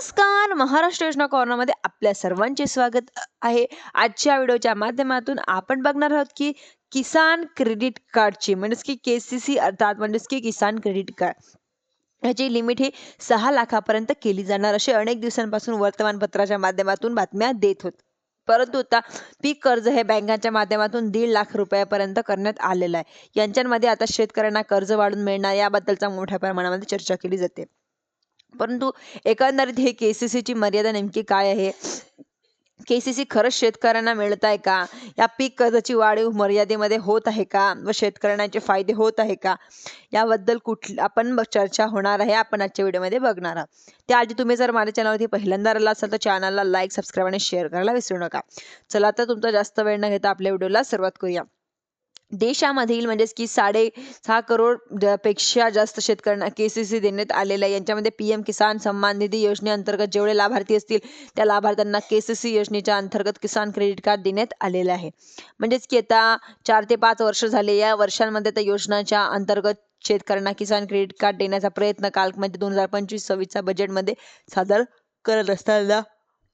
नमस्कार. महाराष्ट्र योजना कॉर्नरमध्ये आपल्या सर्वांचे स्वागत आहे. आजच्या व्हिडिओच्या माध्यमातून आपण बघणार आहोत की किसान क्रेडिट कार्डची म्हणजेच की केसीसी अर्थात म्हणजेच की किसान क्रेडिट कार्ड याची लिमिट ही 6 लाखापर्यंत केली जाणार असे अनेक दिवसांपासून वर्तमानपत्राच्या माध्यमातून बातम्या देत होत. परंतु आता पीक कर्ज हे बँकांच्या माध्यमातून 1.5 लाख रुपयापर्यंत करण्यात आलेलं आहे. यांच्यामध्ये आता शेतकऱ्यांना कर्ज वाढून मिळणार याबद्दलचा मोठ्या प्रमाणामध्ये चर्चा केली जाते. परंतु एकंदरीत हे केसीसीची मर्यादा नेमकी काय आहे? केसीसी खरंच शेतकऱ्यांना मिळत आहे का? या पीक कर्जाची वाढीव मर्यादेमध्ये होत आहे का? व शेतकऱ्यांचे फायदे होत आहे का? याबद्दल आपण चर्चा होणार आहे. आपण आजच्या व्हिडिओमध्ये बघणार आहोत. त्याआधी तुम्ही जर माझ्या चॅनलवरती पहिल्यांदा आला असाल तर चॅनलला लाईक, सबस्क्राईब आणि शेअर करायला विसरू नका. चला तर तुमचा जास्त वेळ न घेता आपल्या व्हिडिओला सुरुवात करूया. देशामधील म्हणजेच की 6.5 करोड पेक्षा जास्त शेतकऱ्यांना केसीसी देण्यात आलेला आहे. यांच्यामध्ये पीएम किसान सन्मान निधी योजनेअंतर्गत जेवढे लाभार्थी असतील त्या लाभार्थ्यांना केसीसी योजनेच्या अंतर्गत किसान क्रेडिट कार्ड देण्यात आलेलं आहे. म्हणजेच की आता 4 ते 5 वर्ष झाले. या वर्षांमध्ये त्या योजनेच्या अंतर्गत शेतकऱ्यांना किसान क्रेडिट कार्ड देण्याचा प्रयत्न कालमध्ये 2025-26च्या बजेटमध्ये सादर करत असताना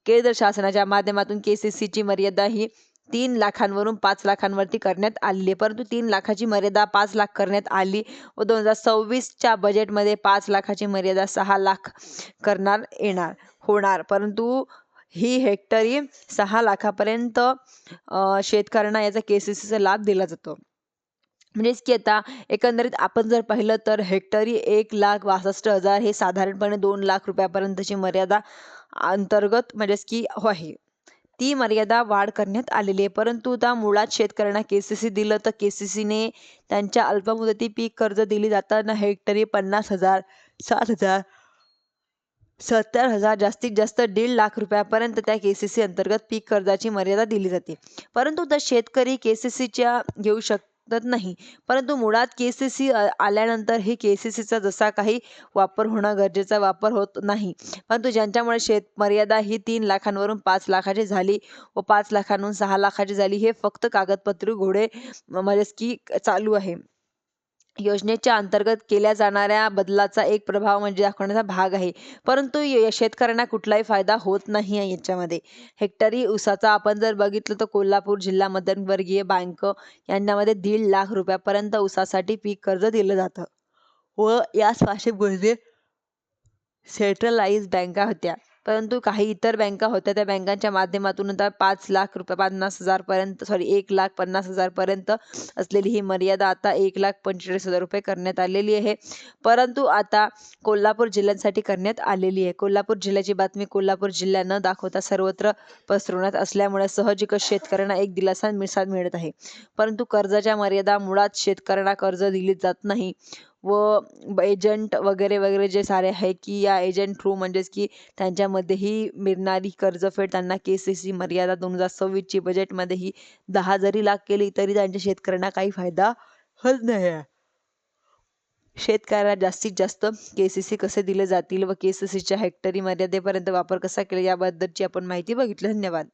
केंद्र शासनाच्या माध्यमातून केसीसीची मर्यादा ही 3 लाखांवरून 5 लाखांवरती करण्यात आलेली आहे. परंतु 3 लाखाची मर्यादा 5 लाख करण्यात आली व 2026च्या बजेटमध्ये 5 लाखाची मर्यादा 6 लाख होणार. परंतु ही हेक्टरी 6 लाखापर्यंत शेतकऱ्यांना याचा केसीसीचा लाभ दिला जातो. म्हणजेच की आता एकंदरीत आपण जर पाहिलं तर हेक्टरी 1,62,000 हे साधारणपणे 2 लाख रुपयापर्यंतची मर्यादा अंतर्गत म्हणजेच की आहे. ती मर्यादा वाढ करण्यात आलेली आहे. परंतु आता मुळात शेतकऱ्यांना केसीसी दिलं तर केसीसीने त्यांच्या अल्पमुदती पीक कर्ज दिली जाताना हेक्टरी 50,000, 60,000, 70,000 जास्तीत जास्त 1.5 लाख रुपयापर्यंत त्या केसीसी अंतर्गत पीक कर्जाची मर्यादा दिली जाते. परंतु तर शेतकरी केसीसीच्या घेऊ शकतात नाही. परंतु मुळात केसीसी आल्यानंतर ही केसीसीचा जसा काही वापर होणं गरजेचा वापर होत नाही. परंतु ज्यांच्यामुळे मर्यादा ही 3 लाखांवरून 5 लाखाची झाली व 5 लाखांवरून 6 लाखाची झाली हे फक्त कागदपत्री घोडे म्हणजेच की चालू आहे. योजनेच्या अंतर्गत केल्या जाणाऱ्या बदलाचा एक प्रभाव म्हणजे दाखवण्याचा भाग आहे. परंतु शेतकऱ्यांना कुठलाही फायदा होत नाही आहे याच्यामध्ये. हेक्टरी ऊसाचा आपण जर बघितलं तर कोल्हापूर जिल्हा मध्यमवर्गीय बँक यांच्यामध्ये 1.5 लाख रुपयापर्यंत ऊसासाठी पीक कर्ज दिलं जातं व याच पार्श्वभूमीवर सेंट्रलाइज बँका होत्या. परंतु काही इतर बँका होत्या त्या बँकांच्या माध्यमातून आता 5 लाख रुपये 50,000 पर्यंत 1,50,000 पर्यंत असलेली ही मर्यादा आता 1,45,000 रुपये करण्यात आलेली आहे. परंतु आता कोल्हापूर जिल्ह्यांसाठी करण्यात आलेली आहे. कोल्हापूर जिल्ह्याची बातमी कोल्हापूर जिल्हा न दाखवता सर्वत्र पसरवण्यात असल्यामुळे सहजिकच शेतकऱ्यांना एक दिलासा मिळत आहे. परंतु कर्जाच्या मर्यादा मुळात शेतकऱ्यांना कर्ज दिली जात नाही व एजंट वगैरे वगैरे जे सारे आहे की या एजंट थ्रू म्हणजेच की त्यांच्यामध्येही मिळणारी कर्जफेड त्यांना केसीसी मर्यादा 2026ची बजेटमध्ये ही 10 जरी लाख केली तरी त्यांच्या शेतकऱ्यांना काही फायदा होत नाही. शेतकऱ्याला जास्तीत जास्त केसीसी कसे दिले जातील व केसीसीच्या हेक्टरी मर्यादेपर्यंत वापर कसा केला याबद्दलची आपण माहिती बघितली. धन्यवाद.